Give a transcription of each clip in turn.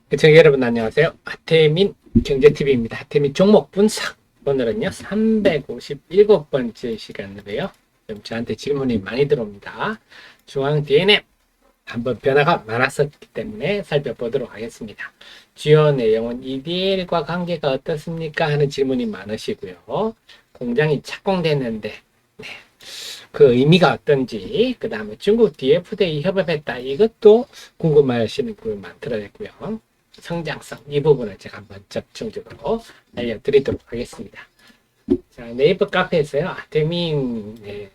시청자 여러분 안녕하세요. 하태민 경제TV입니다. 하태민 종목 분석. 오늘은요 357번째 시간인데요. 좀 저한테 질문이 많이 들어옵니다. 중앙 DNM 한번 변화가 많았었기 때문에 살펴보도록 하겠습니다. 주요 내용은 EDL과 관계가 어떻습니까? 하는 질문이 많으시고요. 공장이 착공됐는데 그 의미가 어떤지, 그 다음에 중국 DFDA 협업했다, 이것도 궁금해하시는 분 많더라고요. 성장성, 이 부분을 제가 한번 집중적으로 알려드리도록 하겠습니다. 자, 네이버 카페에서요, 아태민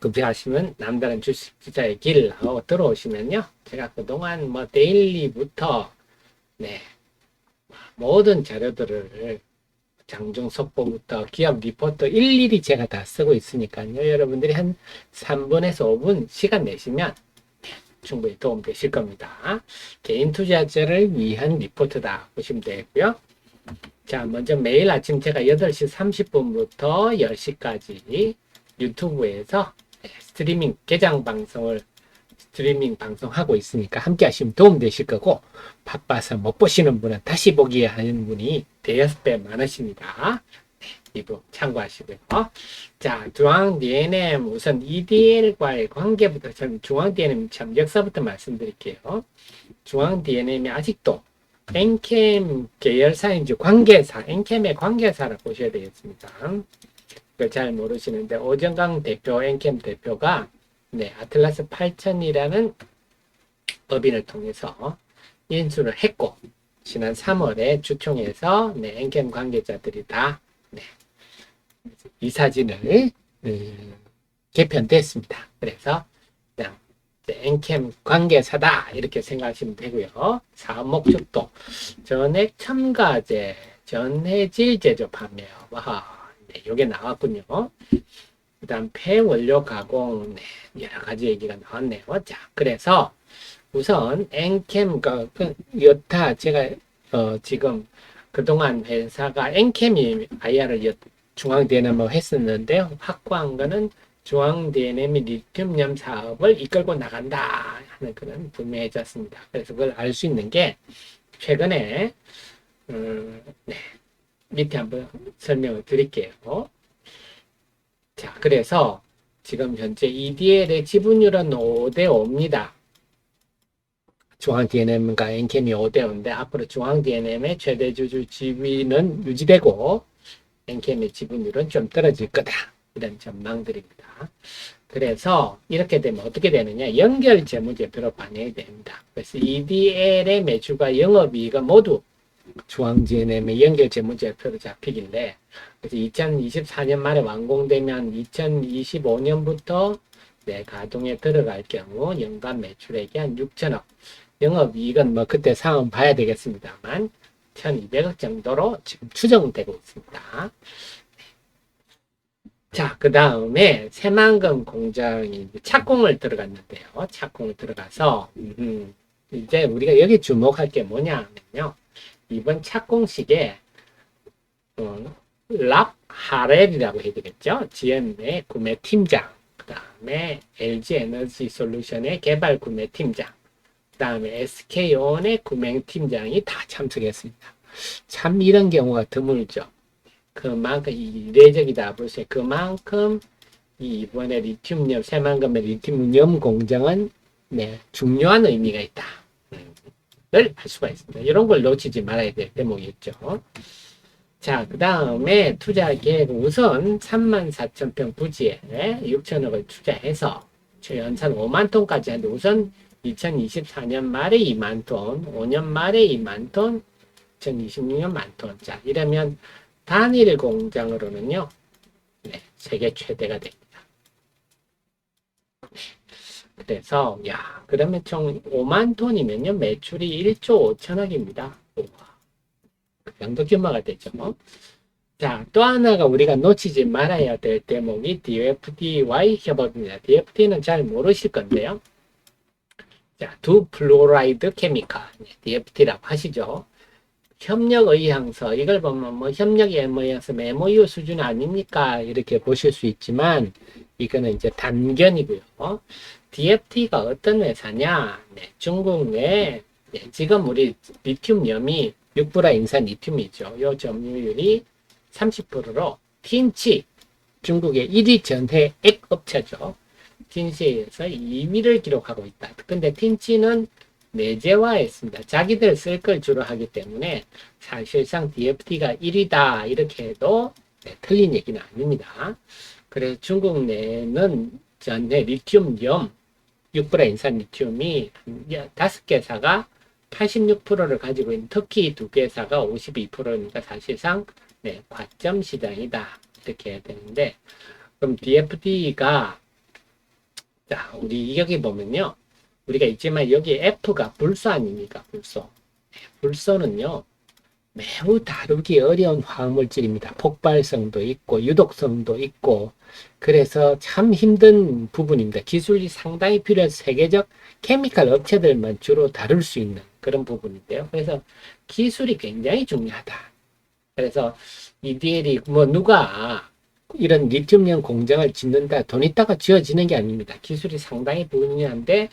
검색하시면 남다른 주식 투자의 길 들어오시면요, 제가 그동안 데일리부터 모든 자료들을 장중 속보부터 기업 리포트 일일이 제가 다 쓰고 있으니까요. 여러분들이 한 3분에서 5분 시간 내시면 충분히 도움되실 겁니다. 개인 투자자를 위한 리포트다 보시면 되고요. 자, 먼저 매일 아침 제가 8시 30분부터 10시까지 유튜브에서 스트리밍 개장 방송을 스트리밍 방송하고 있으니까 함께 하시면 도움되실 거고, 바빠서 못 보시는 분은 다시 보기 하는 분이 대여섯 배 많으십니다. 이 부분 참고하시고요. 자, 중앙 DNM 우선 EDL과의 관계부터, 전 중앙 DNM 참 역사부터 말씀드릴게요. 중앙 DNM이 아직도 엔캠 계열사인지 관계사, 엔캠의 관계사라 보셔야 되겠습니다. 그걸 잘 모르시는데, 오정강 대표, 엔캠 대표가 아틀라스 8000이라는 법인을 통해서 인수를 했고, 지난 3월에 주총에서 엔캠 관계자들이 다 이 사진을 개편됐습니다. 그래서 그냥 엔캠 관계사다 이렇게 생각하시면 되고요. 사업 목적도 전액 첨가제, 전해질 제조 판매, 이게 나왔군요. 그 다음 폐원료 가공, 여러 가지 얘기가 나왔네요. 자, 그래서 우선 엔캠 여타 제가 지금 그동안 회사가 엔캠이 IR을 중앙 DNM 했었는데요. 확고한 거는 중앙 DNM이 리튬염 사업을 이끌고 나간다 하는 그런 분명해졌습니다. 그래서 그걸 알 수 있는 게 최근에 밑에 한번 설명을 드릴게요. 자, 그래서 지금 현재 EDL의 지분율은 5대5입니다. 중앙 DNM과 엔캠이 5대5인데 앞으로 중앙 DNM의 최대 주주 지위는 유지되고 엔캠의 지분율은 좀 떨어질 거다. 이런 전망들입니다. 그래서 이렇게 되면 어떻게 되느냐? 연결 재무제표로 반영이 됩니다. 그래서 EDL의 매출과 영업이익은 모두 중앙 DNM의 연결 재무제표로 잡히길래, 그래서 2024년 말에 완공되면 2025년부터 가동에 들어갈 경우 연간 매출액이 한 6천억, 영업이익은 그때 상황 봐야 되겠습니다만 1200억 정도로 지금 추정되고 있습니다. 자, 그 다음에 새만금 공장이 착공을 들어갔는데요. 착공을 들어가서 이제 우리가 여기 주목할 게 뭐냐면요, 이번 착공식에 랍 하렐이라고 해야 되겠죠. GM의 구매팀장, 그 다음에 LG에너지 솔루션의 개발 구매팀장, 그 다음에 SK온의 구매팀장이 다 참석했습니다. 참 이런 경우가 드물죠. 그만큼 이례적이다 보세요. 그만큼 이번에 리튬염, 새만금의 리튬염 공장은 중요한 의미가 있다. 를 할 수가 있습니다. 이런 걸 놓치지 말아야 될 대목이었죠. 자, 그 다음에 투자 계획은 우선 34,000평 부지에 6천억을 투자해서 연산 5만 톤까지 하는데, 우선 2024년 말에 2만 톤, 5년 말에 2만 톤, 2026년 1만 톤. 자, 이러면 단일 공장으로는요, 세계 최대가 됩니다. 그래서 그러면 총 5만 톤이면요, 매출이 1조 5천억입니다. 그 정도 규모가 되죠. 자, 또 하나가 우리가 놓치지 말아야 될 대목이 DFD와의 협업입니다. DFD는 잘 모르실 건데요. 자, 두 플로라이드 케미칼, DFD라고 하시죠. 협력 의향서, 이걸 보면 협력 의향서 MOU 수준 아닙니까? 이렇게 보실 수 있지만, 이거는 이제 단견이고요. DFT가 어떤 회사냐? 중국 내 지금 우리 리튬염이 6불화 인산 리튬이죠. 요 점유율이 30%로 틴치 중국의 1위 전해 액업체죠. 틴치에서 2위를 기록하고 있다. 근데 틴치는 내재화했습니다. 자기들 쓸 걸 주로 하기 때문에 사실상 DFT가 1위다 이렇게 해도 틀린 얘기는 아닙니다. 그래서 중국 내는 전해 리튬염 6불화 인산 리튬이 5개사가 86%를 가지고 있는 터키 2개사가 52%니까 사실상 과점 시장이다 이렇게 해야 되는데, 그럼 DFT가 자 우리 여기 보면요, 우리가 있지만 여기 F가 불소 아닙니까? 불소. 불소는요 매우 다루기 어려운 화학물질입니다. 폭발성도 있고 유독성도 있고 그래서 참 힘든 부분입니다. 기술이 상당히 필요한 세계적 케미칼 업체들만 주로 다룰 수 있는 그런 부분인데요. 그래서 기술이 굉장히 중요하다. 그래서 EDL이 누가 이런 리튬이온 공장을 짓는다 돈 있다가 지어지는 게 아닙니다. 기술이 상당히 중요한데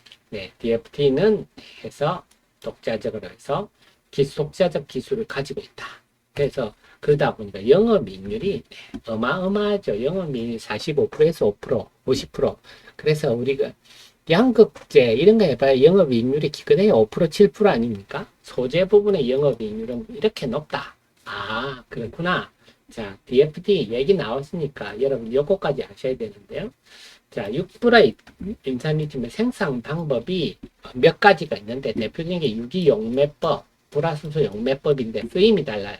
DFT는 해서 독자적으로 해서 독자적 기술을 가지고 있다. 그래서 그러다 보니까 영업이익률이 어마어마하죠. 영업이익률이 45%에서 5%, 50%. 그래서 우리가 양극재 이런 거 해봐야 영업이익률이 기껏해야 5%, 7% 아닙니까? 소재 부분의 영업이익률은 이렇게 높다. 아, 그렇구나. 자, DFT 얘기 나왔으니까 여러분 요거까지 아셔야 되는데요. 자, 6불화 인산리튬의 생산 방법이 몇 가지가 있는데 대표적인 게 유기용매법, 불화수소 용매법인데 쓰임이 달라요.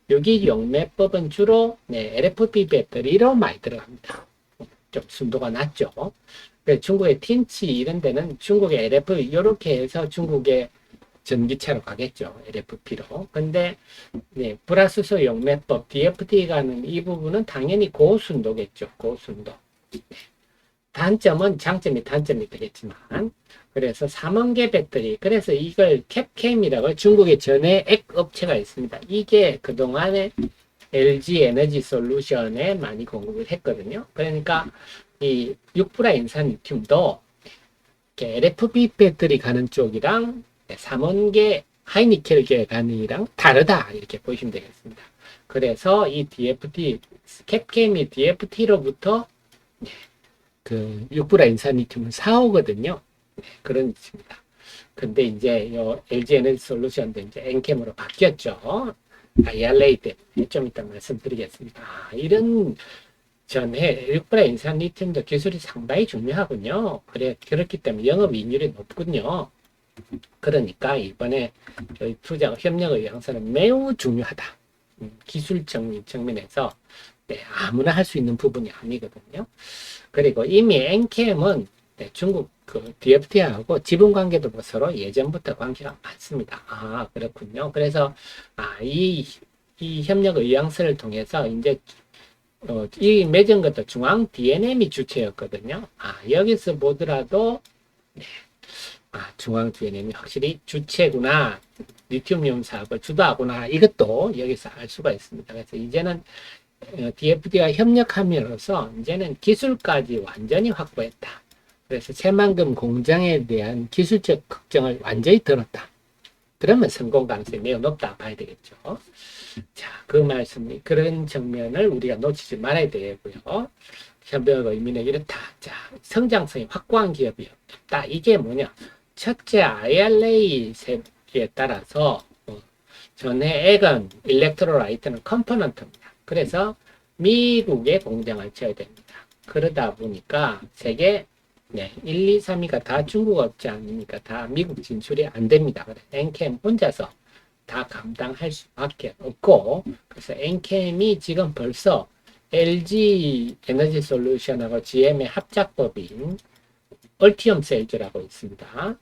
유기용매법은 주로 LFP 배터리로 많이 들어갑니다. 좀 순도가 낮죠. 중국의 틴치 이런 데는 중국의 LFP 이렇게 해서 중국의 전기차로 가겠죠. LFP로. 근데 불화수소 용매법 DFT 가는 이 부분은 당연히 고순도겠죠. 고순도. 단점은 장점이 단점이 되겠지만 그래서 삼원계 배터리, 그래서 이걸 캡캠이라고 중국의 전해 액 업체가 있습니다. 이게 그동안에 LG 에너지 솔루션에 많이 공급을 했거든요. 그러니까 이 6불화 인산 리튬도 LFP 배터리 가는 쪽이랑 삼원계 하이니켈계 가는 이랑 다르다 이렇게 보시면 되겠습니다. 그래서 이 DFT 캡캠이 DFT로부터 그 6불화 인산 리튬을 사오거든요. 그런 위치입니다. 근데 이제 요 LG 에너지 솔루션도 이제 엔캠으로 바뀌었죠. IRA 때문에 좀 이따 말씀드리겠습니다. 이런 전에 6불화 인산 리튬도 기술이 상당히 중요하군요. 그렇기 때문에 영업이익률이 높군요. 그러니까 이번에 저희 투자 협력 의향서는 매우 중요하다. 기술적 측면에서 아무나 할 수 있는 부분이 아니거든요. 그리고 이미 엔캠은 중국 그 DFT하고 지분 관계도 서로 예전부터 관계가 많습니다. 아, 그렇군요. 그래서 이 협력 의향서를 통해서 이제 이 맺은 것도 중앙 DNM이 주체였거든요. 여기서 보더라도 중앙 DNM이 확실히 주체구나. 리튬이온 사업을 주도하구나. 이것도 여기서 알 수가 있습니다. 그래서 이제는 DFT와 협력함으로써 이제는 기술까지 완전히 확보했다. 그래서 새만금 공장에 대한 기술적 걱정을 완전히 들었다. 그러면 성공 가능성이 매우 높다 봐야 되겠죠. 자, 그 말씀이 그런 측면을 우리가 놓치지 말아야 되고요. 협력 의미는 이렇다. 자, 성장성이 확고한 기업이 없다. 이게 뭐냐? 첫째, IRA 세에 따라서 전해 액은 일렉트로라이트는 컴포넌트입니다. 그래서 미국에 공장을 지어야 됩니다. 그러다 보니까 세계 1, 2, 3위가 다 중국 업체 아닙니까? 다 미국 진출이 안 됩니다. 그래서 엔캠 혼자서 다 감당할 수밖에 없고, 그래서 엔캠이 지금 벌써 LG 에너지 솔루션하고 GM의 합작법인 얼티엄 셀즈라고 있습니다.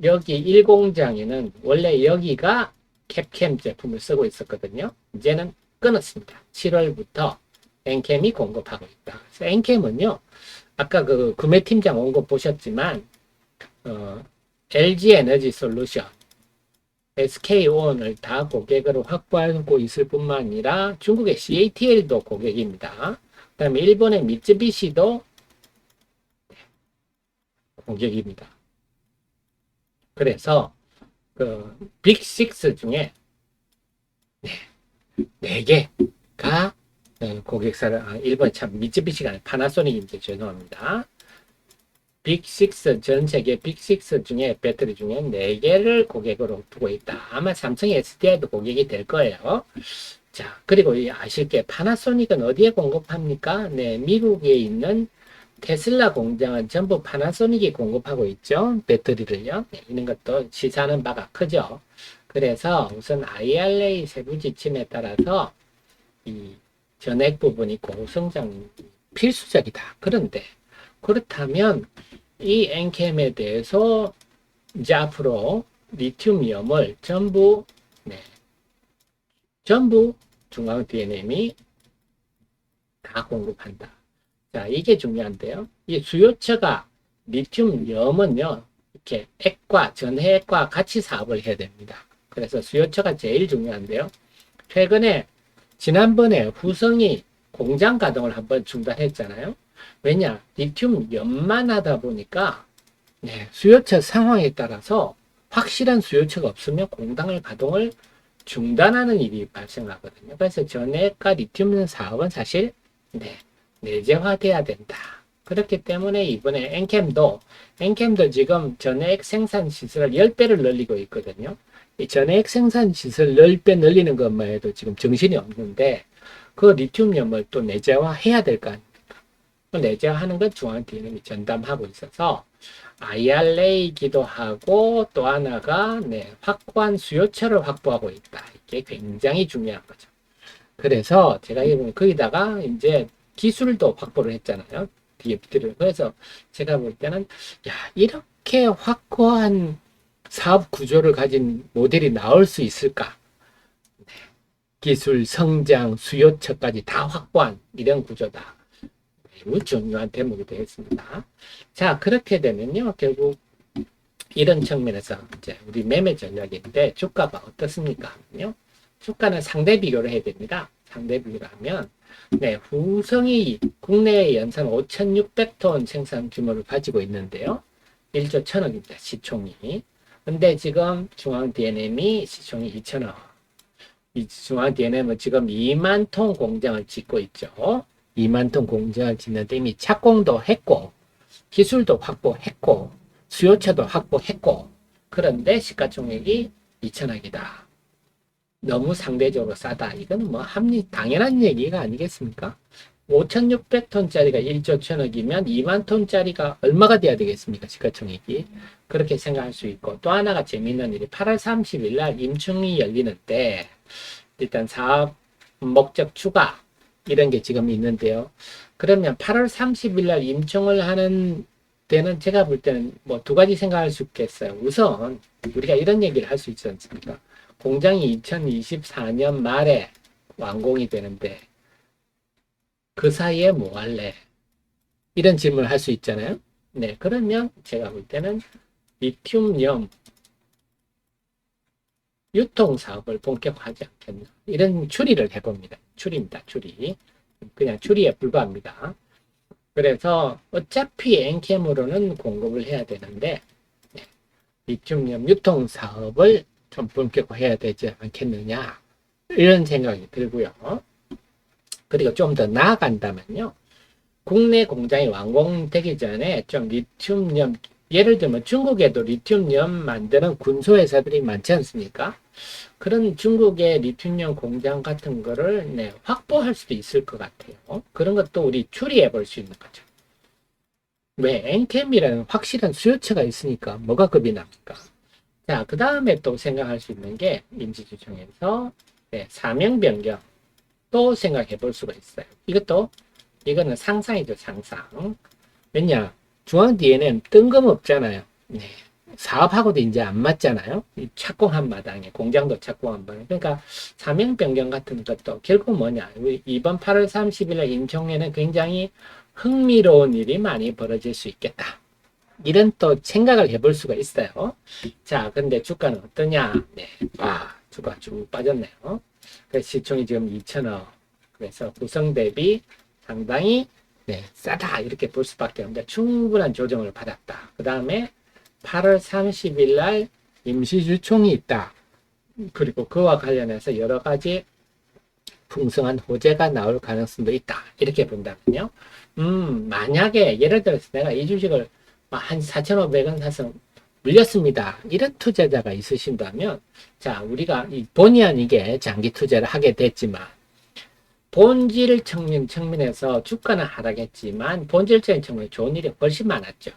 여기 1공장에는 원래 여기가 캡캠 제품을 쓰고 있었거든요. 이제는 끊었습니다. 7월부터 엔캠이 공급하고 있다. 그래서 엔캠은요, 아까 그 구매팀장 온 거 보셨지만, LG 에너지 솔루션, SK온을 다 고객으로 확보하고 있을 뿐만 아니라 중국의 CATL도 고객입니다. 그 다음에 일본의 미쯔비시도 고객입니다. 그래서 그 빅6 중에 네 개가 고객사를 일본 참 미쯔비시가 아니라 파나소닉인데 죄송합니다. 빅6 전 세계 빅6 중에 배터리 중에 4개를 고객으로 두고 있다. 아마 삼성 SDI도 고객이 될 거예요. 자, 그리고 아실 게 파나소닉은 어디에 공급합니까? 네, 미국에 있는 테슬라 공장은 전부 파나소닉이 공급하고 있죠. 배터리를요. 네, 이런 것도 시사하는 바가 크죠. 그래서 우선 IRA 세부 지침에 따라서 이 전액 부분이 고성장 필수적이다. 그런데 그렇다면 이 엔캠에 대해서 이제 앞으로 리튬이온을 전부 중앙 DNM이 다 공급한다. 자, 이게 중요한데요. 이 수요처가 리튬이온은요, 이렇게 액과 전해액과 같이 사업을 해야 됩니다. 그래서 수요처가 제일 중요한데요. 최근에 지난번에 후성이 공장 가동을 한번 중단했잖아요. 왜냐? 리튬이온만 하다 보니까 수요처 상황에 따라서 확실한 수요처가 없으면 공장을 가동을 중단하는 일이 발생하거든요. 그래서 전해과 리튬 사업은 사실 내재화돼야 된다. 그렇기 때문에 이번에 엔캠도 지금 전해액 생산 시설을 10배를 늘리고 있거든요. 이 전해액 생산 시설 10배 늘리는 것만 해도 지금 정신이 없는데 그 리튬이온을 또 내재화해야 될 거 아닙니까? 내재화하는 건 중앙 DNM이 전담하고 있어서 IRA이기도 하고 또 하나가 확고한 수요처를 확보하고 있다. 이게 굉장히 중요한 거죠. 그래서 제가 이번에 거기다가 이제 기술도 확보를 했잖아요. DFT를. 그래서 제가 볼 때는 이렇게 확고한 사업 구조를 가진 모델이 나올 수 있을까? 기술, 성장, 수요처까지 다 확보한 이런 구조다. 매우 중요한 대목이 되겠습니다. 자, 그렇게 되면요, 결국 이런 측면에서 이제 우리 매매 전략인데 주가가 어떻습니까? 주가는 상대 비교를 해야 됩니다. 상대 비교를 하면 후성이 국내 연산 5,600톤 생산 규모를 가지고 있는데요. 1조 1,000억입니다. 시총이. 근데 지금 중앙 DNM이 시총이 2,000억. 이 중앙 DNM은 지금 2만 톤 공장을 짓고 있죠. 2만 톤 공장을 짓는데 이미 착공도 했고 기술도 확보했고 수요처도 확보했고 그런데 시가총액이 2천억이다. 너무 상대적으로 싸다. 이건 뭐 당연한 얘기가 아니겠습니까? 5,600톤짜리가 1조 1,000억이면 2만 톤짜리가 얼마가 돼야 되겠습니까? 시가총액이. 그렇게 생각할 수 있고 또 하나가 재미있는 일이 8월 30일 날 임충이 열리는데 일단 사업 목적 추가 이런 게 지금 있는데요. 그러면 8월 30일 날 임충을 하는 때는 제가 볼 때는 뭐 두 가지 생각할 수 있겠어요. 우선 우리가 이런 얘기를 할 수 있지 않습니까? 공장이 2024년 말에 완공이 되는데 그 사이에 뭐 할래? 이런 질문을 할 수 있잖아요. 네, 그러면 제가 볼 때는 리튬이온 유통 사업을 본격화하지 않겠나. 이런 추리를 해봅니다. 추리입니다. 추리. 그냥 추리에 불과합니다. 그래서 어차피 엔캠으로는 공급을 해야 되는데 리튬이온 유통 사업을 좀 본격화해야 되지 않겠느냐. 이런 생각이 들고요. 그리고 좀 더 나아간다면요. 국내 공장이 완공되기 전에 좀 리튬이온 예를 들면 중국에도 리튬이온 만드는 군소회사들이 많지 않습니까? 그런 중국의 리튬이온 공장 같은 거를 확보할 수도 있을 것 같아요. 그런 것도 우리 추리해 볼 수 있는 거죠. 왜? 엔캠이라는 확실한 수요처가 있으니까 뭐가 겁이 납니까? 자, 그 다음에 또 생각할 수 있는 게 인지주총에서 사명 변경 또 생각해 볼 수가 있어요. 이거는 상상이죠, 상상. 왜냐? 중앙 DNM 뜬금없잖아요. 사업하고도 이제 안 맞잖아요. 착공한 마당에, 공장도 착공한 마당에. 그러니까 사명 변경 같은 것도 결국 뭐냐? 이번 8월 30일 임총에는 굉장히 흥미로운 일이 많이 벌어질 수 있겠다. 이런 또 생각을 해볼 수가 있어요. 자, 근데 주가는 어떠냐? 주가 쭉 빠졌네요. 그래서 시총이 지금 2,000억. 그래서 구성 대비 상당히 싸다 이렇게 볼 수밖에 없는데 충분한 조정을 받았다. 그 다음에 8월 30일 날 임시주총이 있다. 그리고 그와 관련해서 여러 가지 풍성한 호재가 나올 가능성도 있다. 이렇게 본다면요. 만약에 예를 들어서 내가 이 주식을 한 4,500원 사서 물렸습니다. 이런 투자자가 있으신다면, 자, 우리가 본의 아니게 장기 투자를 하게 됐지만, 본질 측면에서 주가는 하락했지만, 본질적인 측면에 좋은 일이 훨씬 많았죠.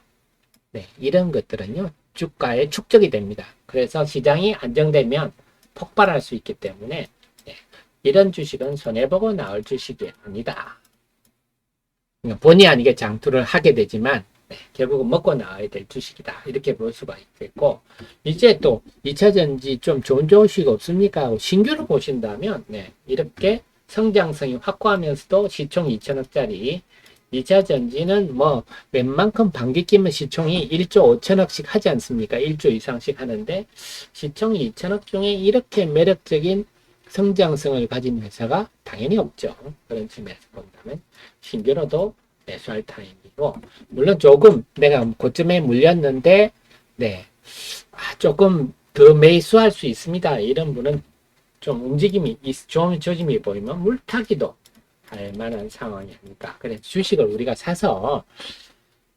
네, 이런 것들은요, 주가에 축적이 됩니다. 그래서 시장이 안정되면 폭발할 수 있기 때문에, 네, 이런 주식은 손해보고 나올 주식이 아니다. 본의 아니게 장투를 하게 되지만, 네, 결국은 먹고 나와야 될 주식이다. 이렇게 볼 수가 있겠고, 이제 또 2차전지 좀 좋은 주식 없습니까? 신규로 보신다면, 네, 이렇게 성장성이 확고하면서도 시총 2천억짜리 2차전지는 뭐 웬만큼 반기 끼면 시총이 1조 5천억씩 하지 않습니까? 1조 이상씩 하는데 시총이 2천억 중에 이렇게 매력적인 성장성을 가진 회사가 당연히 없죠. 그런 측면에서 본다면 신규로도 매수할 타임이고, 물론 조금 내가 고점에 물렸는데 네, 조금 더 매수할 수 있습니다. 이런 분은 좀 움직임이 좀 조짐이 보이면 물타기도 할 만한 상황이 아닐까. 그래서 주식을 우리가 사서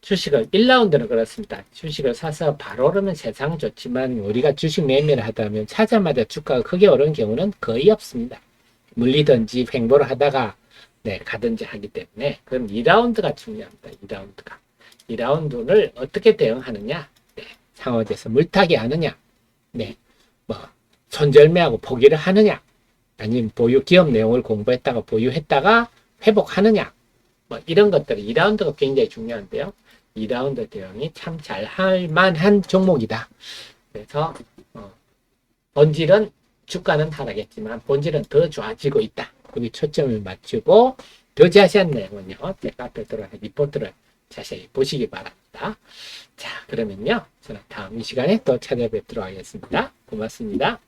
주식을 1라운드는 그렇습니다. 주식을 사서 바로 오르면 세상 좋지만 우리가 주식 매매를 하다면 사자마자 주가가 크게 오르는 경우는 거의 없습니다. 물리든지 횡보를 하다가 네, 가든지 하기 때문에 그럼 2라운드가 중요합니다. 2라운드가. 2라운드를 어떻게 대응하느냐? 네, 상호에서 물타기 하느냐? 네, 뭐 손절매하고 포기를 하느냐? 아니면 기업 내용을 공부했다가 보유했다가 회복하느냐? 뭐 이런 것들 2라운드가 굉장히 중요한데요. 2라운드 대응이 참 잘 할 만한 종목이다. 그래서 본질은 주가는 하락했지만 본질은 더 좋아지고 있다. 거기 초점을 맞추고 더 자세한 내용은요. 제가 앞에 들어가서 리포트를 자세히 보시기 바랍니다. 자, 그러면요. 저는 다음 이 시간에 또 찾아뵙도록 하겠습니다. 고맙습니다.